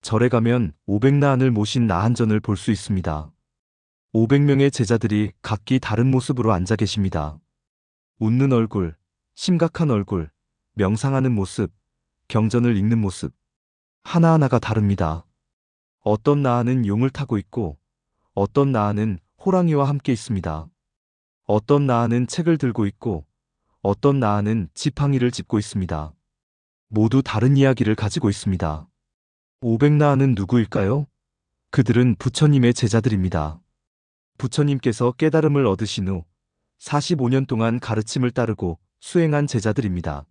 절에 가면 500나안을 모신 나한전을 볼 수 있습니다. 500명의 제자들이 각기 다른 모습으로 앉아 계십니다. 웃는 얼굴, 심각한 얼굴, 명상하는 모습, 경전을 읽는 모습. 하나하나가 다릅니다. 어떤 나한은 용을 타고 있고, 어떤 나한은 호랑이와 함께 있습니다. 어떤 나한은 책을 들고 있고, 어떤 나한은 지팡이를 짚고 있습니다. 모두 다른 이야기를 가지고 있습니다. 500나한은 누구일까요? 그들은 부처님의 제자들입니다. 부처님께서 깨달음을 얻으신 후 45년 동안 가르침을 따르고 수행한 제자들입니다.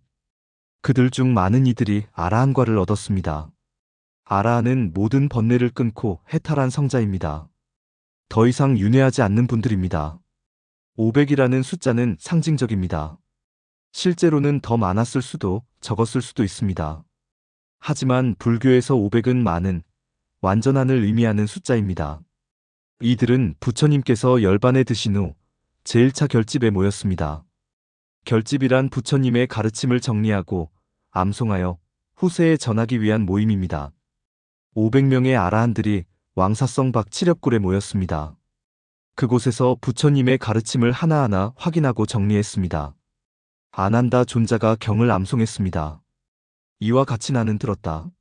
그들 중 많은 이들이 아라한과를 얻었습니다. 아라한은 모든 번뇌를 끊고 해탈한 성자입니다. 더 이상 윤회하지 않는 분들입니다. 500이라는 숫자는 상징적입니다. 실제로는 더 많았을 수도 적었을 수도 있습니다. 하지만 불교에서 500은 많은, 완전한을 의미하는 숫자입니다. 이들은 부처님께서 열반에 드신 후 제1차 결집에 모였습니다. 결집이란 부처님의 가르침을 정리하고 암송하여 후세에 전하기 위한 모임입니다. 500명의 아라한들이 왕사성 박 칠엽굴에 모였습니다. 그곳에서 부처님의 가르침을 하나하나 확인하고 정리했습니다. 아난다 존자가 경을 암송했습니다. 이와 같이 나는 들었다.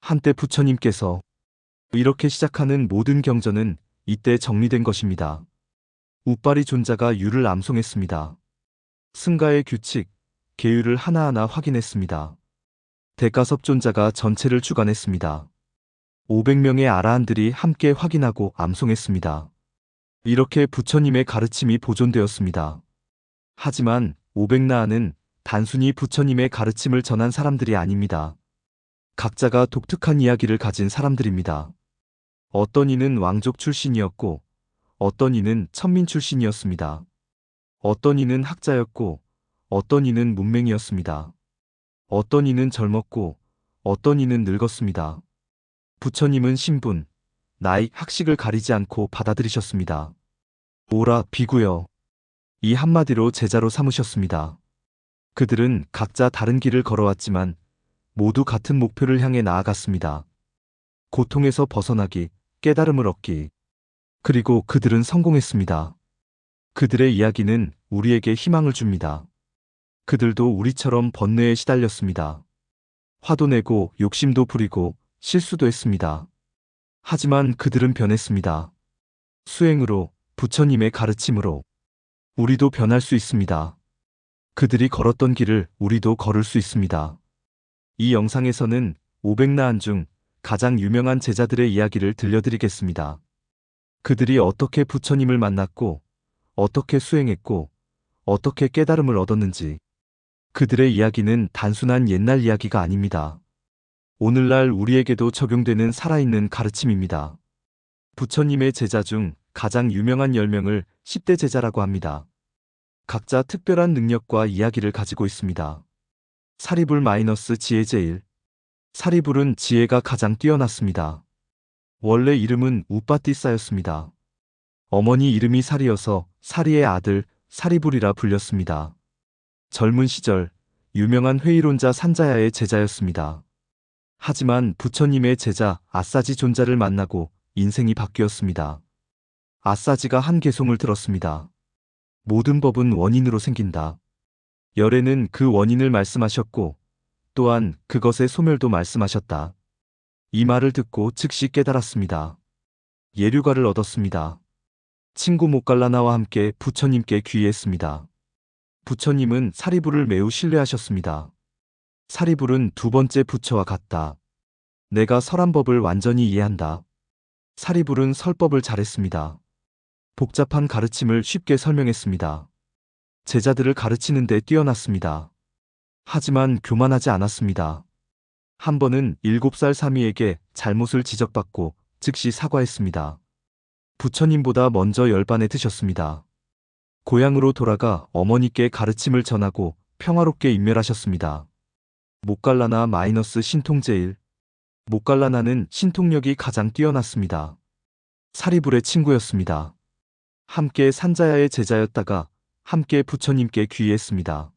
한때 부처님께서 이렇게 시작하는 모든 경전은 이때 정리된 것입니다. 우빠리 존자가 유를 암송했습니다. 승가의 규칙, 계율을 하나하나 확인했습니다. 대가섭 존자가 전체를 주관했습니다. 500명의 아라한들이 함께 확인하고 암송했습니다. 이렇게 부처님의 가르침이 보존되었습니다. 하지만 500나한은 단순히 부처님의 가르침을 전한 사람들이 아닙니다. 각자가 독특한 이야기를 가진 사람들입니다. 어떤 이는 왕족 출신이었고, 어떤 이는 천민 출신이었습니다. 어떤 이는 학자였고, 어떤 이는 문맹이었습니다. 어떤 이는 젊었고, 어떤 이는 늙었습니다. 부처님은 신분, 나이, 학식을 가리지 않고 받아들이셨습니다. 오라, 비구여. 이 한마디로 제자로 삼으셨습니다. 그들은 각자 다른 길을 걸어왔지만 모두 같은 목표를 향해 나아갔습니다. 고통에서 벗어나기, 깨달음을 얻기. 그리고 그들은 성공했습니다. 그들의 이야기는 우리에게 희망을 줍니다. 그들도 우리처럼 번뇌에 시달렸습니다. 화도 내고 욕심도 부리고 실수도 했습니다. 하지만 그들은 변했습니다. 수행으로, 부처님의 가르침으로. 우리도 변할 수 있습니다. 그들이 걸었던 길을 우리도 걸을 수 있습니다. 이 영상에서는 500나한 중 가장 유명한 제자들의 이야기를 들려드리겠습니다. 그들이 어떻게 부처님을 만났고, 어떻게 수행했고, 어떻게 깨달음을 얻었는지. 그들의 이야기는 단순한 옛날 이야기가 아닙니다. 오늘날 우리에게도 적용되는 살아있는 가르침입니다. 부처님의 제자 중 가장 유명한 10명을 10대 제자라고 합니다. 각자 특별한 능력과 이야기를 가지고 있습니다. 사리불 마이너스 지혜 제일. 사리불은 지혜가 가장 뛰어났습니다. 원래 이름은 우빠띠사였습니다. 어머니 이름이 사리여서 사리의 아들 사리불이라 불렸습니다. 젊은 시절 유명한 회의론자 산자야의 제자였습니다. 하지만 부처님의 제자 아싸지 존자를 만나고 인생이 바뀌었습니다. 아싸지가 한 개송을 들었습니다. 모든 법은 원인으로 생긴다. 열애는 그 원인을 말씀하셨고 또한 그것의 소멸도 말씀하셨다. 이 말을 듣고 즉시 깨달았습니다. 예류가를 얻었습니다. 친구 모갈라나와 함께 부처님께 귀의했습니다. 부처님은 사리불을 매우 신뢰하셨습니다. 사리불은 두 번째 부처와 같다. 내가 설한 법을 완전히 이해한다. 사리불은 설법을 잘했습니다. 복잡한 가르침을 쉽게 설명했습니다. 제자들을 가르치는 데 뛰어났습니다. 하지만 교만하지 않았습니다. 한 번은 7살 사미에게 잘못을 지적받고 즉시 사과했습니다. 부처님보다 먼저 열반에 드셨습니다. 고향으로 돌아가 어머니께 가르침을 전하고 평화롭게 인멸하셨습니다. 모갈라나 마이너스 신통제일. 모갈라나는 신통력이 가장 뛰어났습니다. 사리불의 친구였습니다. 함께 산자야의 제자였다가 함께 부처님께 귀의했습니다.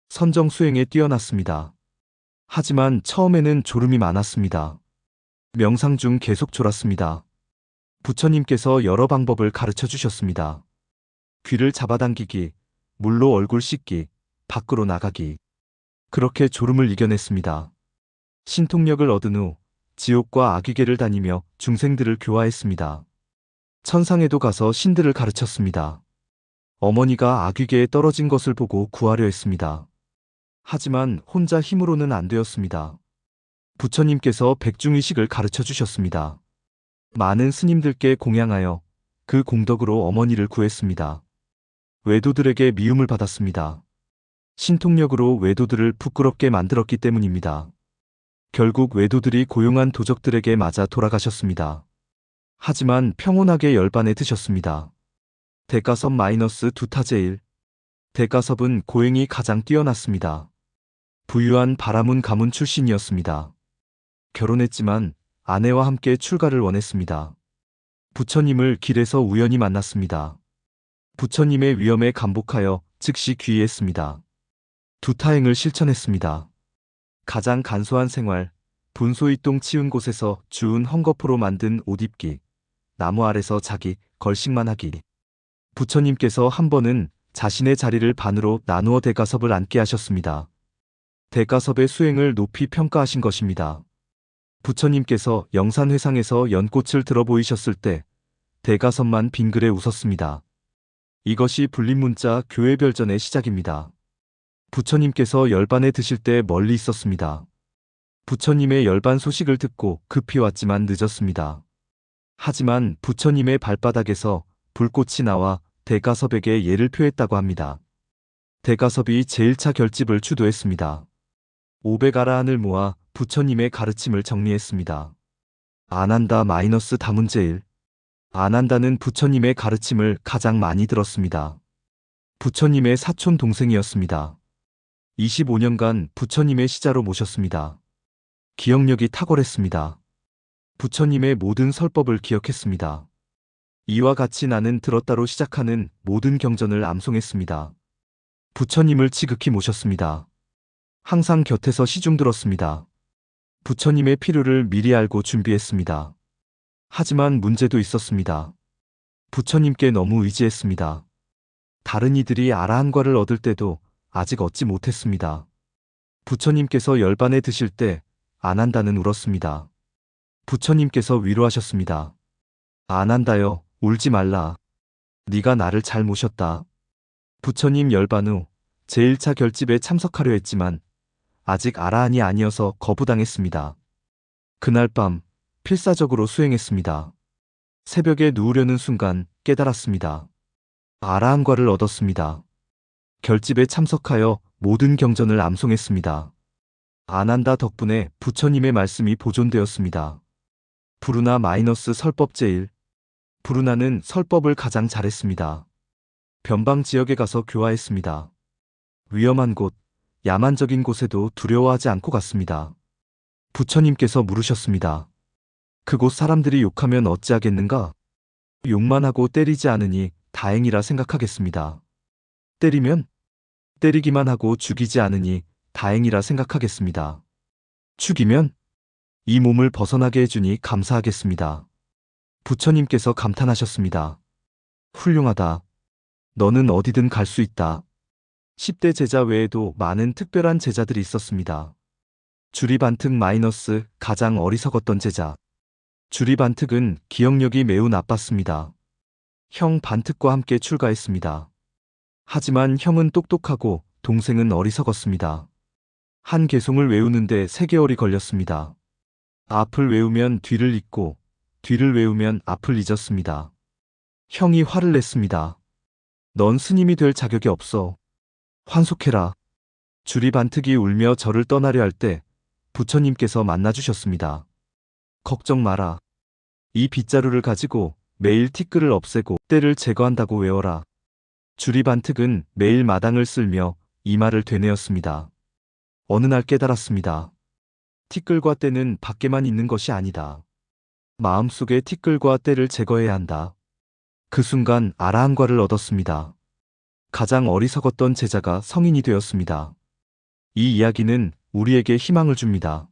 선정 수행에 뛰어났습니다. 하지만 처음에는 졸음이 많았습니다. 명상 중 계속 졸았습니다. 부처님께서 여러 방법을 가르쳐 주셨습니다. 귀를 잡아당기기, 물로 얼굴 씻기, 밖으로 나가기. 그렇게 졸음을 이겨냈습니다. 신통력을 얻은 후 지옥과 아귀계를 다니며 중생들을 교화했습니다. 천상에도 가서 신들을 가르쳤습니다. 어머니가 아귀계에 떨어진 것을 보고 구하려 했습니다. 하지만 혼자 힘으로는 안 되었습니다. 부처님께서 백중의식을 가르쳐 주셨습니다. 많은 스님들께 공양하여 그 공덕으로 어머니를 구했습니다. 외도들에게 미움을 받았습니다. 신통력으로 외도들을 부끄럽게 만들었기 때문입니다. 결국 외도들이 고용한 도적들에게 맞아 돌아가셨습니다. 하지만 평온하게 열반에 드셨습니다. 대가섭 -2 타제1. 대가섭은 고행이 가장 뛰어났습니다. 부유한 바라문 가문 출신이었습니다. 결혼했지만 아내와 함께 출가를 원했습니다. 부처님을 길에서 우연히 만났습니다. 부처님의 위엄에 감복하여 즉시 귀의했습니다. 두타행을 실천했습니다. 가장 간소한 생활, 분소이똥 치운 곳에서 주운 헝겊으로 만든 옷 입기, 나무 아래서 자기, 걸식만 하기. 부처님께서 한 번은 자신의 자리를 반으로 나누어 대가섭을 앉게 하셨습니다. 대가섭의 수행을 높이 평가하신 것입니다. 부처님께서 영산회상에서 연꽃을 들어 보이셨을 때 대가섭만 빙그레 웃었습니다. 이것이 불립문자 교회별전의 시작입니다. 부처님께서 열반에 드실 때 멀리 있었습니다. 부처님의 열반 소식을 듣고 급히 왔지만 늦었습니다. 하지만 부처님의 발바닥에서 불꽃이 나와 대가섭에게 예를 표했다고 합니다. 대가섭이 제1차 결집을 주도했습니다. 500아라한을 모아 부처님의 가르침을 정리했습니다. 아난다 - 다문제1. 아난다는 부처님의 가르침을 가장 많이 들었습니다. 부처님의 사촌 동생이었습니다. 25년간 부처님의 시자로 모셨습니다. 기억력이 탁월했습니다. 부처님의 모든 설법을 기억했습니다. 이와 같이 나는 들었다로 시작하는 모든 경전을 암송했습니다. 부처님을 지극히 모셨습니다. 항상 곁에서 시중 들었습니다. 부처님의 필요를 미리 알고 준비했습니다. 하지만 문제도 있었습니다. 부처님께 너무 의지했습니다. 다른 이들이 아라한과를 얻을 때도 아직 얻지 못했습니다. 부처님께서 열반에 드실 때 아난다는 울었습니다. 부처님께서 위로하셨습니다. 아난다여, 울지 말라. 네가 나를 잘 모셨다. 부처님 열반 후 제1차 결집에 참석하려 했지만 아직 아라한이 아니어서 거부당했습니다. 그날 밤 필사적으로 수행했습니다. 새벽에 누우려는 순간 깨달았습니다. 아라한과를 얻었습니다. 결집에 참석하여 모든 경전을 암송했습니다. 아난다 덕분에 부처님의 말씀이 보존되었습니다. 부르나 - 설법 제1. 부르나는 설법을 가장 잘했습니다. 변방 지역에 가서 교화했습니다. 위험한 곳, 야만적인 곳에도 두려워하지 않고 갔습니다. 부처님께서 물으셨습니다. 그곳 사람들이 욕하면 어찌하겠는가? 욕만 하고 때리지 않으니 다행이라 생각하겠습니다. 때리면? 때리기만 하고 죽이지 않으니 다행이라 생각하겠습니다. 죽이면? 이 몸을 벗어나게 해주니 감사하겠습니다. 부처님께서 감탄하셨습니다. 훌륭하다. 너는 어디든 갈 수 있다. 10대 제자 외에도 많은 특별한 제자들이 있었습니다. 주리반특 - 가장 어리석었던 제자. 주리반특은 기억력이 매우 나빴습니다. 형 반특과 함께 출가했습니다. 하지만 형은 똑똑하고 동생은 어리석었습니다. 한 개송을 외우는데 3개월이 걸렸습니다. 앞을 외우면 뒤를 잊고 뒤를 외우면 앞을 잊었습니다. 형이 화를 냈습니다. 넌 스님이 될 자격이 없어. 환속해라. 주리반특이 울며 저를 떠나려 할 때 부처님께서 만나주셨습니다. 걱정 마라. 이 빗자루를 가지고 매일 티끌을 없애고 때를 제거한다고 외워라. 주리반특은 매일 마당을 쓸며 이 말을 되뇌었습니다. 어느 날 깨달았습니다. 티끌과 때는 밖에만 있는 것이 아니다. 마음속에 티끌과 때를 제거해야 한다. 그 순간 아라한과를 얻었습니다. 가장 어리석었던 제자가 성인이 되었습니다. 이 이야기는 우리에게 희망을 줍니다.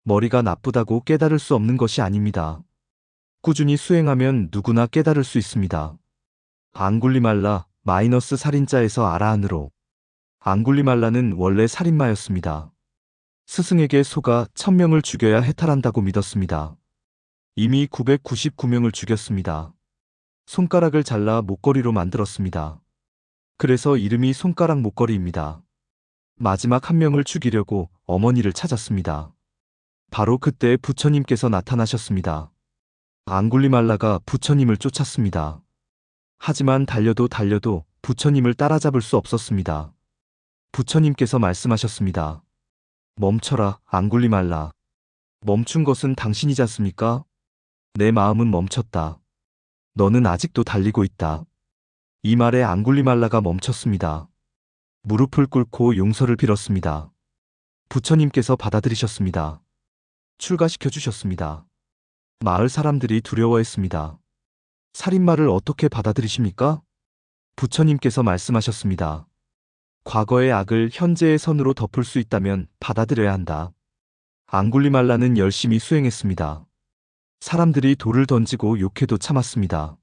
머리가 나쁘다고 깨달을 수 없는 것이 아닙니다. 꾸준히 수행하면 누구나 깨달을 수 있습니다. 앙굴리말라 마이너스 살인자에서 아라한으로. 앙굴리말라는 원래 살인마였습니다. 스승에게 속아 1000명을 죽여야 해탈한다고 믿었습니다. 이미 999명을 죽였습니다. 손가락을 잘라 목걸이로 만들었습니다. 그래서 이름이 손가락 목걸이입니다. 마지막 한 명을 죽이려고 어머니를 찾았습니다. 바로 그때 부처님께서 나타나셨습니다. 앙굴리말라가 부처님을 쫓았습니다. 하지만 달려도 달려도 부처님을 따라잡을 수 없었습니다. 부처님께서 말씀하셨습니다. 멈춰라, 앙굴리말라. 멈춘 것은 당신이지 않습니까? 내 마음은 멈췄다. 너는 아직도 달리고 있다. 이 말에 앙굴리말라가 멈췄습니다. 무릎을 꿇고 용서를 빌었습니다. 부처님께서 받아들이셨습니다. 출가시켜 주셨습니다. 마을 사람들이 두려워했습니다. 살인마를 어떻게 받아들이십니까? 부처님께서 말씀하셨습니다. 과거의 악을 현재의 선으로 덮을 수 있다면 받아들여야 한다. 앙굴리말라는 열심히 수행했습니다. 사람들이 돌을 던지고 욕해도 참았습니다.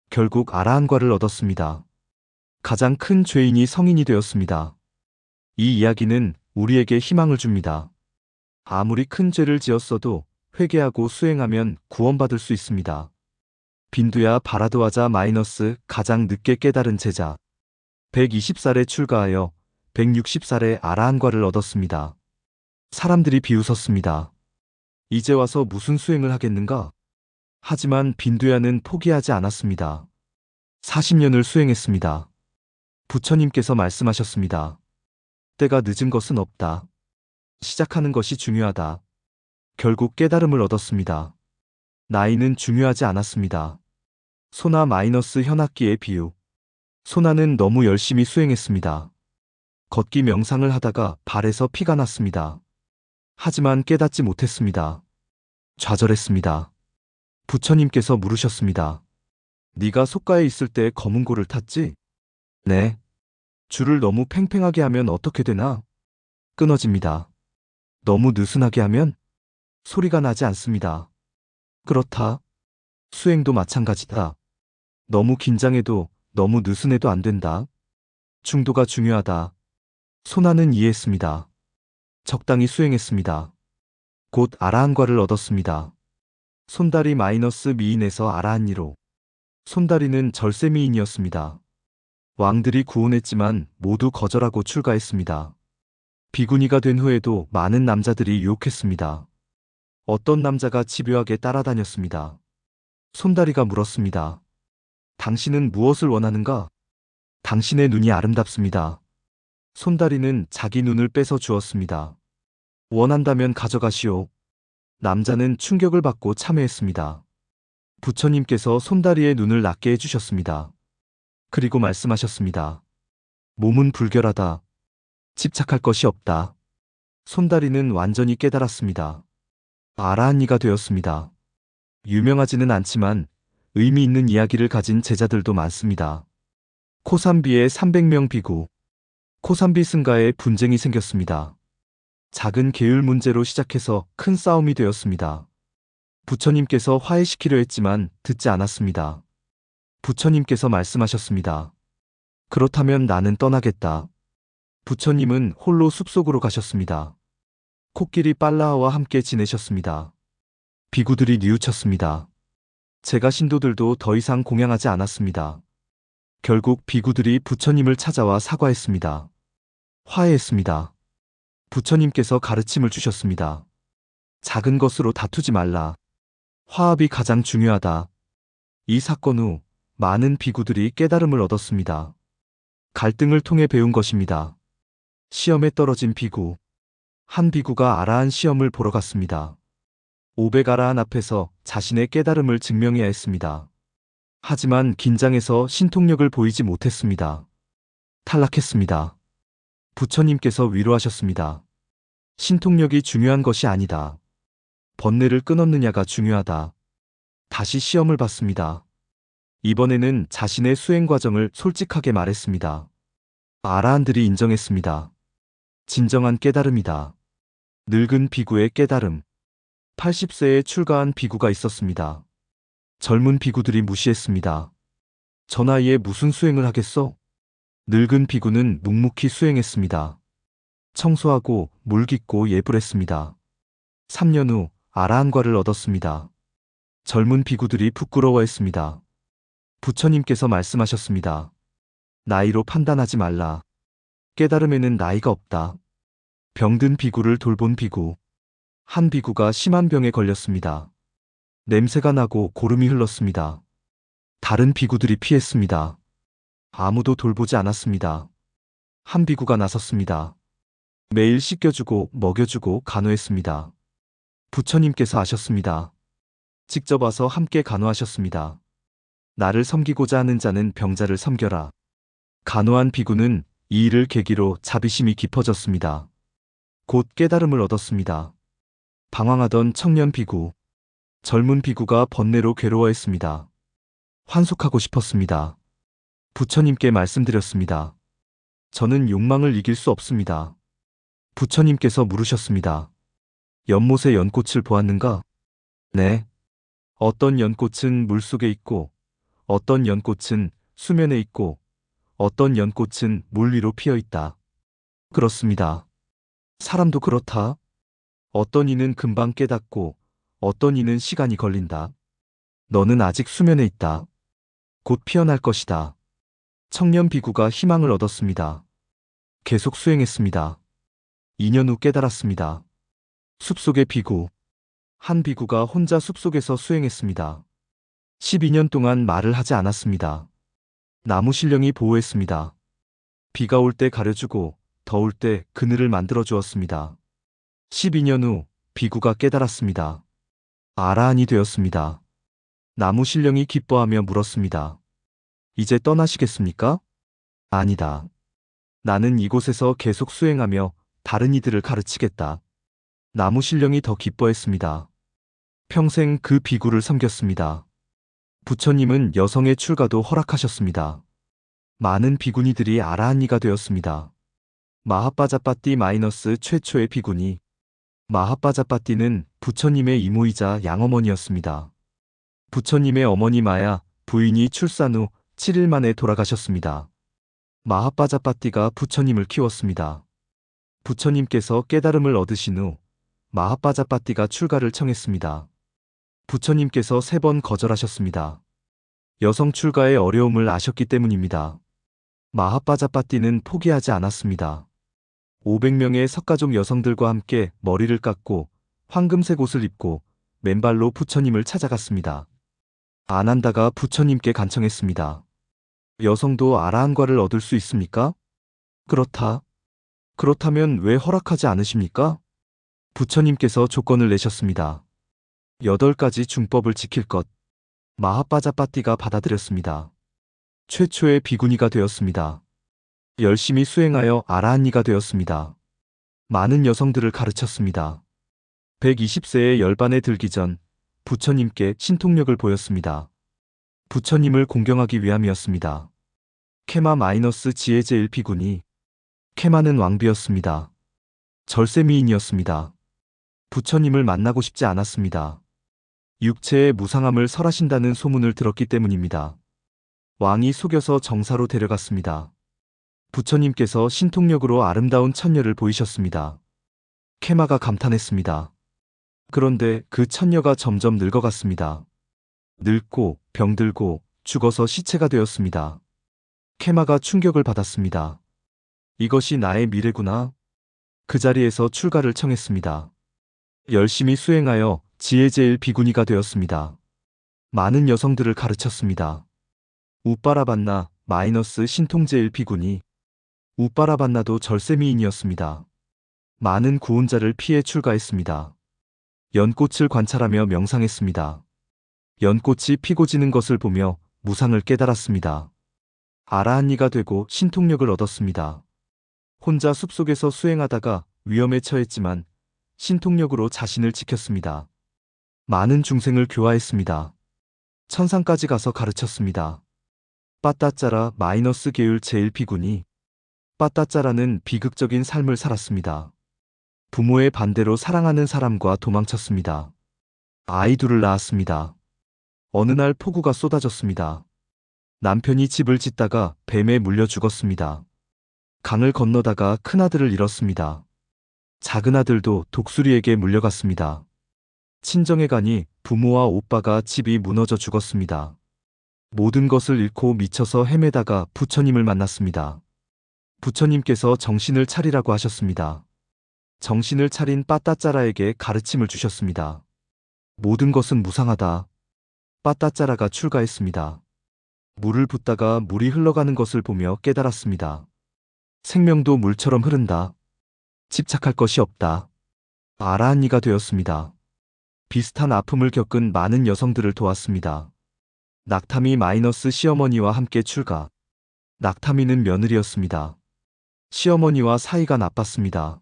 결국 아라한과를 얻었습니다. 가장 큰 죄인이 성인이 되었습니다. 이 이야기는 우리에게 희망을 줍니다. 아무리 큰 죄를 지었어도 회개하고 수행하면 구원받을 수 있습니다. 빈두야 바라드와자 마이너스 가장 늦게 깨달은 제자. 120살에 출가하여 160살에 아라한과를 얻었습니다. 사람들이 비웃었습니다. 이제 와서 무슨 수행을 하겠는가? 하지만 빈두야는 포기하지 않았습니다. 40년을 수행했습니다. 부처님께서 말씀하셨습니다. 때가 늦은 것은 없다. 시작하는 것이 중요하다. 결국 깨달음을 얻었습니다. 나이는 중요하지 않았습니다. 소나 마이너스 현악기의 비유. 소나는 너무 열심히 수행했습니다. 걷기 명상을 하다가 발에서 피가 났습니다. 하지만 깨닫지 못했습니다. 좌절했습니다. 부처님께서 물으셨습니다. 네가 속가에 있을 때 검은고를 탔지? 네. 줄을 너무 팽팽하게 하면 어떻게 되나? 끊어집니다. 너무 느슨하게 하면 소리가 나지 않습니다. 그렇다. 수행도 마찬가지다. 너무 긴장해도 너무 느슨해도 안 된다. 중도가 중요하다. 소나는 이해했습니다. 적당히 수행했습니다. 곧 아라한과를 얻었습니다. 손다리 마이너스 미인에서 아라한이로. 손다리는 절세 미인이었습니다. 왕들이 구원했지만 모두 거절하고 출가했습니다. 비구니가 된 후에도 많은 남자들이 유혹했습니다. 어떤 남자가 집요하게 따라다녔습니다. 손다리가 물었습니다. 당신은 무엇을 원하는가? 당신의 눈이 아름답습니다. 손다리는 자기 눈을 뺏어 주었습니다. 원한다면 가져가시오. 남자는 충격을 받고 참회했습니다. 부처님께서 손다리의 눈을 낫게 해주셨습니다. 그리고 말씀하셨습니다. 몸은 불결하다. 집착할 것이 없다. 손다리는 완전히 깨달았습니다. 아라한이가 되었습니다. 유명하지는 않지만 의미 있는 이야기를 가진 제자들도 많습니다. 코삼비의 300명 비구. 코삼비 승가에 분쟁이 생겼습니다. 작은 계율 문제로 시작해서 큰 싸움이 되었습니다. 부처님께서 화해시키려 했지만 듣지 않았습니다. 부처님께서 말씀하셨습니다. 그렇다면 나는 떠나겠다. 부처님은 홀로 숲속으로 가셨습니다. 코끼리 빨라하와 함께 지내셨습니다. 비구들이 뉘우쳤습니다. 제가 신도들도 더 이상 공양하지 않았습니다. 결국 비구들이 부처님을 찾아와 사과했습니다. 화해했습니다. 부처님께서 가르침을 주셨습니다. 작은 것으로 다투지 말라. 화합이 가장 중요하다. 이 사건 후 많은 비구들이 깨달음을 얻었습니다. 갈등을 통해 배운 것입니다. 시험에 떨어진 비구. 한 비구가 아라한 시험을 보러 갔습니다. 500아라한 앞에서 자신의 깨달음을 증명해야 했습니다. 하지만 긴장해서 신통력을 보이지 못했습니다. 탈락했습니다. 부처님께서 위로하셨습니다. 신통력이 중요한 것이 아니다. 번뇌를 끊었느냐가 중요하다. 다시 시험을 봤습니다. 이번에는 자신의 수행 과정을 솔직하게 말했습니다. 아라한들이 인정했습니다. 진정한 깨달음이다. 늙은 비구의 깨달음. 80세에 출가한 비구가 있었습니다. 젊은 비구들이 무시했습니다. 저 나이에 무슨 수행을 하겠어? 늙은 비구는 묵묵히 수행했습니다. 청소하고 물 깃고 예불했습니다. 3년 후 아라한과를 얻었습니다. 젊은 비구들이 부끄러워했습니다. 부처님께서 말씀하셨습니다. 나이로 판단하지 말라. 깨달음에는 나이가 없다. 병든 비구를 돌본 비구. 한 비구가 심한 병에 걸렸습니다. 냄새가 나고 고름이 흘렀습니다. 다른 비구들이 피했습니다. 아무도 돌보지 않았습니다. 한 비구가 나섰습니다. 매일 씻겨주고 먹여주고 간호했습니다. 부처님께서 아셨습니다. 직접 와서 함께 간호하셨습니다. 나를 섬기고자 하는 자는 병자를 섬겨라. 간호한 비구는 이 일을 계기로 자비심이 깊어졌습니다. 곧 깨달음을 얻었습니다. 방황하던 청년 비구, 젊은 비구가 번뇌로 괴로워했습니다. 환속하고 싶었습니다. 부처님께 말씀드렸습니다. 저는 욕망을 이길 수 없습니다. 부처님께서 물으셨습니다. 연못의 연꽃을 보았는가? 네. 어떤 연꽃은 물속에 있고, 어떤 연꽃은 수면에 있고, 어떤 연꽃은 물 위로 피어 있다. 그렇습니다. 사람도 그렇다. 어떤 이는 금방 깨닫고, 어떤 이는 시간이 걸린다. 너는 아직 수면에 있다. 곧 피어날 것이다. 청년 비구가 희망을 얻었습니다. 계속 수행했습니다. 2년 후 깨달았습니다. 숲속의 비구. 한 비구가 혼자 숲속에서 수행했습니다. 12년 동안 말을 하지 않았습니다. 나무 신령이 보호했습니다. 비가 올 때 가려주고 더울 때 그늘을 만들어 주었습니다. 12년 후 비구가 깨달았습니다. 아라한이 되었습니다. 나무 신령이 기뻐하며 물었습니다. 이제 떠나시겠습니까? 아니다. 나는 이곳에서 계속 수행하며 다른 이들을 가르치겠다. 나무 신령이 더 기뻐했습니다. 평생 그 비구를 섬겼습니다. 부처님은 여성의 출가도 허락하셨습니다. 많은 비구니들이 아라한이가 되었습니다. 마하빠자빠띠 최초의 비구니. 마하빠자빠띠는 부처님의 이모이자 양어머니였습니다. 부처님의 어머니 마야 부인이 출산 후 7일 만에 돌아가셨습니다. 마하빠자빠띠가 부처님을 키웠습니다. 부처님께서 깨달음을 얻으신 후 마하빠자빠띠가 출가를 청했습니다. 부처님께서 3번 거절하셨습니다. 여성 출가의 어려움을 아셨기 때문입니다. 마하빠자빠띠는 포기하지 않았습니다. 500명의 석가족 여성들과 함께 머리를 깎고 황금색 옷을 입고 맨발로 부처님을 찾아갔습니다. 아난다가 부처님께 간청했습니다. 여성도 아라한과를 얻을 수 있습니까? 그렇다. 그렇다면 왜 허락하지 않으십니까? 부처님께서 조건을 내셨습니다. 8가지 중법을 지킬 것. 마하빠자빠띠가 받아들였습니다. 최초의 비구니가 되었습니다. 열심히 수행하여 아라한이가 되었습니다. 많은 여성들을 가르쳤습니다. 120세에 열반에 들기 전 부처님께 신통력을 보였습니다. 부처님을 공경하기 위함이었습니다. 케마-지혜제 1비구니. 케마는 왕비였습니다. 절세미인이었습니다. 부처님을 만나고 싶지 않았습니다. 육체의 무상함을 설하신다는 소문을 들었기 때문입니다. 왕이 속여서 정사로 데려갔습니다. 부처님께서 신통력으로 아름다운 처녀를 보이셨습니다. 케마가 감탄했습니다. 그런데 그 처녀가 점점 늙어갔습니다. 늙고 병들고 죽어서 시체가 되었습니다. 케마가 충격을 받았습니다. 이것이 나의 미래구나. 그 자리에서 출가를 청했습니다. 열심히 수행하여 지혜제일 비구니가 되었습니다. 많은 여성들을 가르쳤습니다. 우빠라반나 신통제일 비구니. 우빠라반나도 절세미인이었습니다. 많은 구혼자를 피해 출가했습니다. 연꽃을 관찰하며 명상했습니다. 연꽃이 피고 지는 것을 보며 무상을 깨달았습니다. 아라한이가 되고 신통력을 얻었습니다. 혼자 숲속에서 수행하다가 위험에 처했지만 신통력으로 자신을 지켰습니다. 많은 중생을 교화했습니다. 천상까지 가서 가르쳤습니다. 빠따짜라 계율 제1비구니. 빠따짜라는 비극적인 삶을 살았습니다. 부모의 반대로 사랑하는 사람과 도망쳤습니다. 아이 둘을 낳았습니다. 어느 날 폭우가 쏟아졌습니다. 남편이 집을 짓다가 뱀에 물려 죽었습니다. 강을 건너다가 큰아들을 잃었습니다. 작은 아들도 독수리에게 물려갔습니다. 친정에 가니 부모와 오빠가 집이 무너져 죽었습니다. 모든 것을 잃고 미쳐서 헤매다가 부처님을 만났습니다. 부처님께서 정신을 차리라고 하셨습니다. 정신을 차린 빠따짜라에게 가르침을 주셨습니다. 모든 것은 무상하다. 빠따짜라가 출가했습니다. 물을 붓다가 물이 흘러가는 것을 보며 깨달았습니다. 생명도 물처럼 흐른다. 집착할 것이 없다. 아라한이가 되었습니다. 비슷한 아픔을 겪은 많은 여성들을 도왔습니다. 낙타미 마이너스 시어머니와 함께 출가. 낙타미는 며느리였습니다. 시어머니와 사이가 나빴습니다.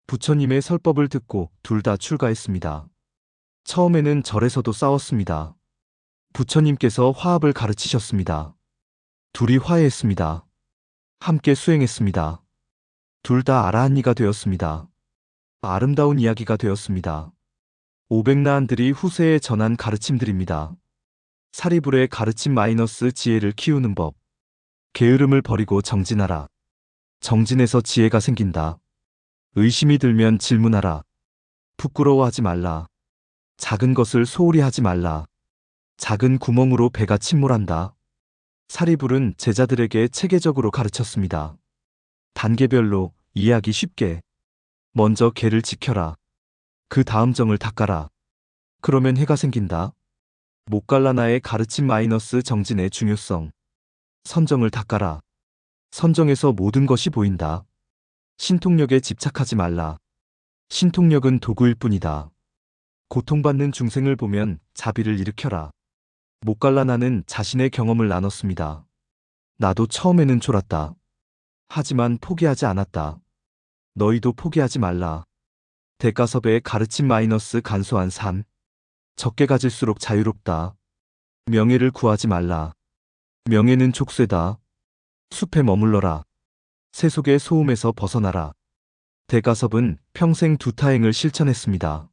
부처님의 설법을 듣고 둘 다 출가했습니다. 처음에는 절에서도 싸웠습니다. 부처님께서 화합을 가르치셨습니다. 둘이 화해했습니다. 함께 수행했습니다. 둘 다 아라한이가 되었습니다. 아름다운 이야기가 되었습니다. 500나안들이 후세에 전한 가르침들입니다. 사리불의 가르침 마이너스 지혜를 키우는 법. 게으름을 버리고 정진하라. 정진해서 지혜가 생긴다. 의심이 들면 질문하라. 부끄러워하지 말라. 작은 것을 소홀히 하지 말라. 작은 구멍으로 배가 침몰한다. 사리불은 제자들에게 체계적으로 가르쳤습니다. 단계별로 이해하기 쉽게. 먼저 개를 지켜라. 그 다음 정을 닦아라. 그러면 해가 생긴다. 모갈라나의 가르침 마이너스 정진의 중요성. 선정을 닦아라. 선정에서 모든 것이 보인다. 신통력에 집착하지 말라. 신통력은 도구일 뿐이다. 고통받는 중생을 보면 자비를 일으켜라. 모갈라나는 자신의 경험을 나눴습니다. 나도 처음에는 졸았다. 하지만 포기하지 않았다. 너희도 포기하지 말라. 대가섭의 가르침 마이너스 간소한 삶. 적게 가질수록 자유롭다. 명예를 구하지 말라. 명예는 족쇄다. 숲에 머물러라. 세속의 소음에서 벗어나라. 대가섭은 평생 두타행을 실천했습니다.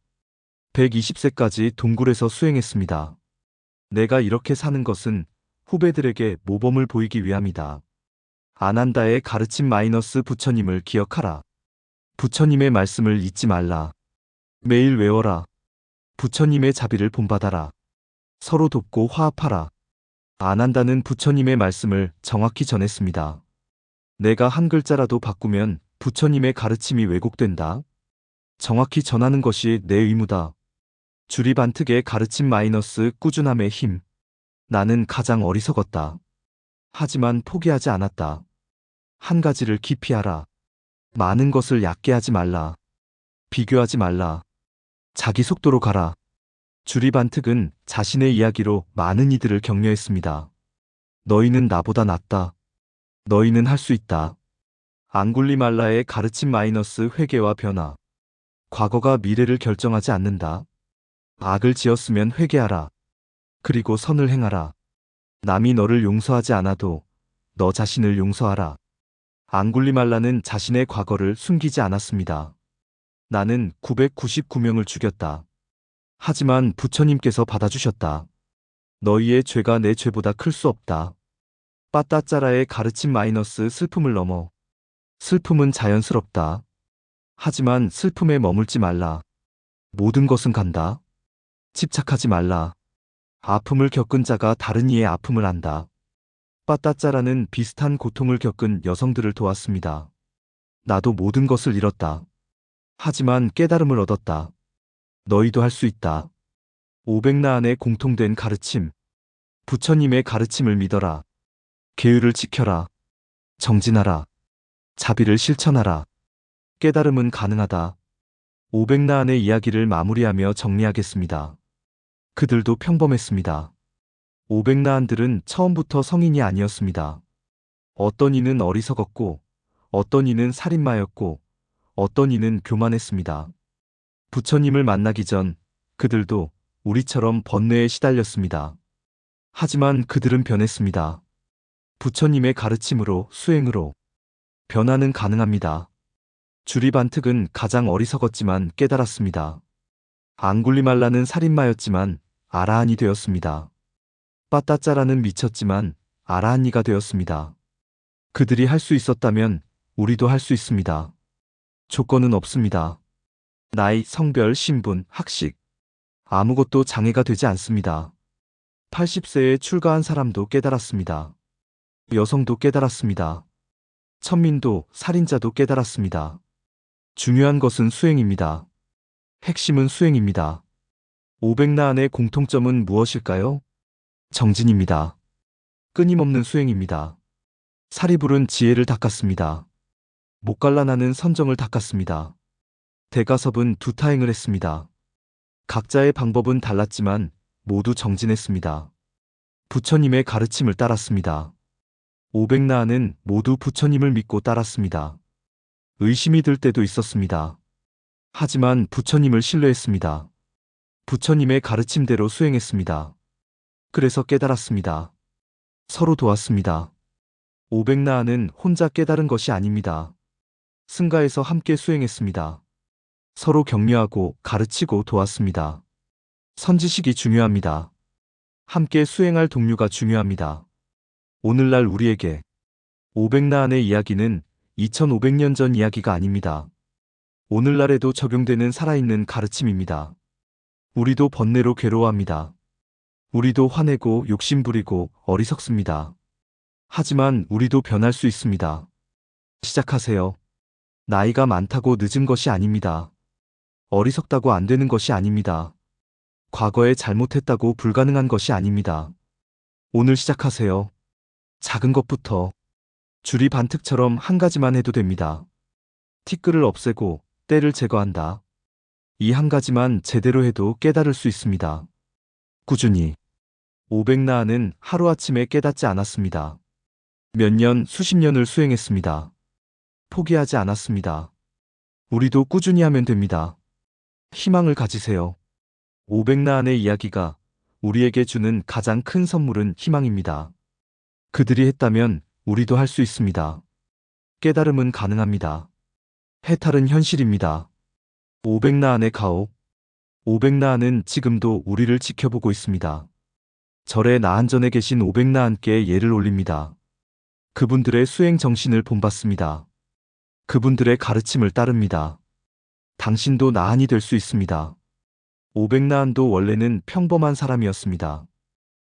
120세까지 동굴에서 수행했습니다. 내가 이렇게 사는 것은 후배들에게 모범을 보이기 위함이다. 아난다의 가르침 마이너스 부처님을 기억하라. 부처님의 말씀을 잊지 말라. 매일 외워라. 부처님의 자비를 본받아라. 서로 돕고 화합하라. 아난다는 부처님의 말씀을 정확히 전했습니다. 내가 한 글자라도 바꾸면 부처님의 가르침이 왜곡된다. 정확히 전하는 것이 내 의무다. 주리반특의 가르침 마이너스 꾸준함의 힘. 나는 가장 어리석었다. 하지만 포기하지 않았다. 한 가지를 깊이 하라. 많은 것을 얕게 하지 말라. 비교하지 말라. 자기 속도로 가라. 주리반특은 자신의 이야기로 많은 이들을 격려했습니다. 너희는 나보다 낫다. 너희는 할 수 있다. 앙굴리말라의 가르침 마이너스 회개와 변화. 과거가 미래를 결정하지 않는다. 악을 지었으면 회개하라. 그리고 선을 행하라. 남이 너를 용서하지 않아도 너 자신을 용서하라. 앙굴리말라는 자신의 과거를 숨기지 않았습니다. 나는 999명을 죽였다. 하지만 부처님께서 받아주셨다. 너희의 죄가 내 죄보다 클 수 없다. 빠따짜라의 가르침 마이너스 슬픔을 넘어. 슬픔은 자연스럽다. 하지만 슬픔에 머물지 말라. 모든 것은 간다. 집착하지 말라. 아픔을 겪은 자가 다른 이의 아픔을 안다. 빠따짜라는 비슷한 고통을 겪은 여성들을 도왔습니다. 나도 모든 것을 잃었다. 하지만 깨달음을 얻었다. 너희도 할 수 있다. 500나안의 공통된 가르침. 부처님의 가르침을 믿어라. 계율을 지켜라. 정진하라. 자비를 실천하라. 깨달음은 가능하다. 500나안의 이야기를 마무리하며 정리하겠습니다. 그들도 평범했습니다. 500나안들은 처음부터 성인이 아니었습니다. 어떤 이는 어리석었고, 어떤 이는 살인마였고, 어떤 이는 교만했습니다. 부처님을 만나기 전 그들도 우리처럼 번뇌에 시달렸습니다. 하지만 그들은 변했습니다. 부처님의 가르침으로, 수행으로. 변화는 가능합니다. 주리반특은 가장 어리석었지만 깨달았습니다. 앙굴리말라는 살인마였지만 아라한이 되었습니다. 빠따짜라는 미쳤지만 아라한이가 되었습니다. 그들이 할 수 있었다면 우리도 할 수 있습니다. 조건은 없습니다. 나이, 성별, 신분, 학식. 아무것도 장애가 되지 않습니다. 80세에 출가한 사람도 깨달았습니다. 여성도 깨달았습니다. 천민도, 살인자도 깨달았습니다. 중요한 것은 수행입니다. 핵심은 수행입니다. 500나안의 공통점은 무엇일까요? 정진입니다. 끊임없는 수행입니다. 사리불은 지혜를 닦았습니다. 목갈라나는 선정을 닦았습니다. 대가섭은 두타행을 했습니다. 각자의 방법은 달랐지만 모두 정진했습니다. 부처님의 가르침을 따랐습니다. 500나안은 모두 부처님을 믿고 따랐습니다. 의심이 들 때도 있었습니다. 하지만 부처님을 신뢰했습니다. 부처님의 가르침대로 수행했습니다. 그래서 깨달았습니다. 서로 도왔습니다. 500나안은 혼자 깨달은 것이 아닙니다. 승가에서 함께 수행했습니다. 서로 격려하고 가르치고 도왔습니다. 선지식이 중요합니다. 함께 수행할 동료가 중요합니다. 오늘날 우리에게 500나안의 이야기는 2500년 전 이야기가 아닙니다. 오늘날에도 적용되는 살아있는 가르침입니다. 우리도 번뇌로 괴로워합니다. 우리도 화내고 욕심부리고 어리석습니다. 하지만 우리도 변할 수 있습니다. 시작하세요. 나이가 많다고 늦은 것이 아닙니다. 어리석다고 안 되는 것이 아닙니다. 과거에 잘못했다고 불가능한 것이 아닙니다. 오늘 시작하세요. 작은 것부터 줄이 반특처럼 한 가지만 해도 됩니다. 티끌을 없애고 때를 제거한다. 이 한 가지만 제대로 해도 깨달을 수 있습니다. 꾸준히. 500나안은 하루아침에 깨닫지 않았습니다. 몇 년, 수십 년을 수행했습니다. 포기하지 않았습니다. 우리도 꾸준히 하면 됩니다. 희망을 가지세요. 500나안의 이야기가 우리에게 주는 가장 큰 선물은 희망입니다. 그들이 했다면 우리도 할 수 있습니다. 깨달음은 가능합니다. 해탈은 현실입니다. 500나안의 가옥. 500나안은 지금도 우리를 지켜보고 있습니다. 절에 나한전에 계신 500나안께 예를 올립니다. 그분들의 수행 정신을 본받습니다. 그분들의 가르침을 따릅니다. 당신도 나한이 될 수 있습니다. 500나안도 원래는 평범한 사람이었습니다.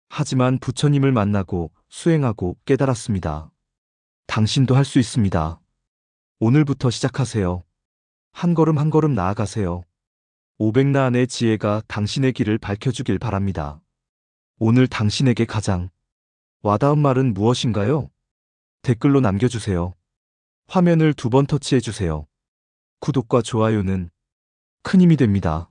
하지만 부처님을 만나고 수행하고 깨달았습니다. 당신도 할 수 있습니다. 오늘부터 시작하세요. 한 걸음 한 걸음 나아가세요. 500나안의 지혜가 당신의 길을 밝혀주길 바랍니다. 오늘 당신에게 가장 와닿은 말은 무엇인가요? 댓글로 남겨주세요. 화면을 2번 터치해주세요. 구독과 좋아요는 큰 힘이 됩니다.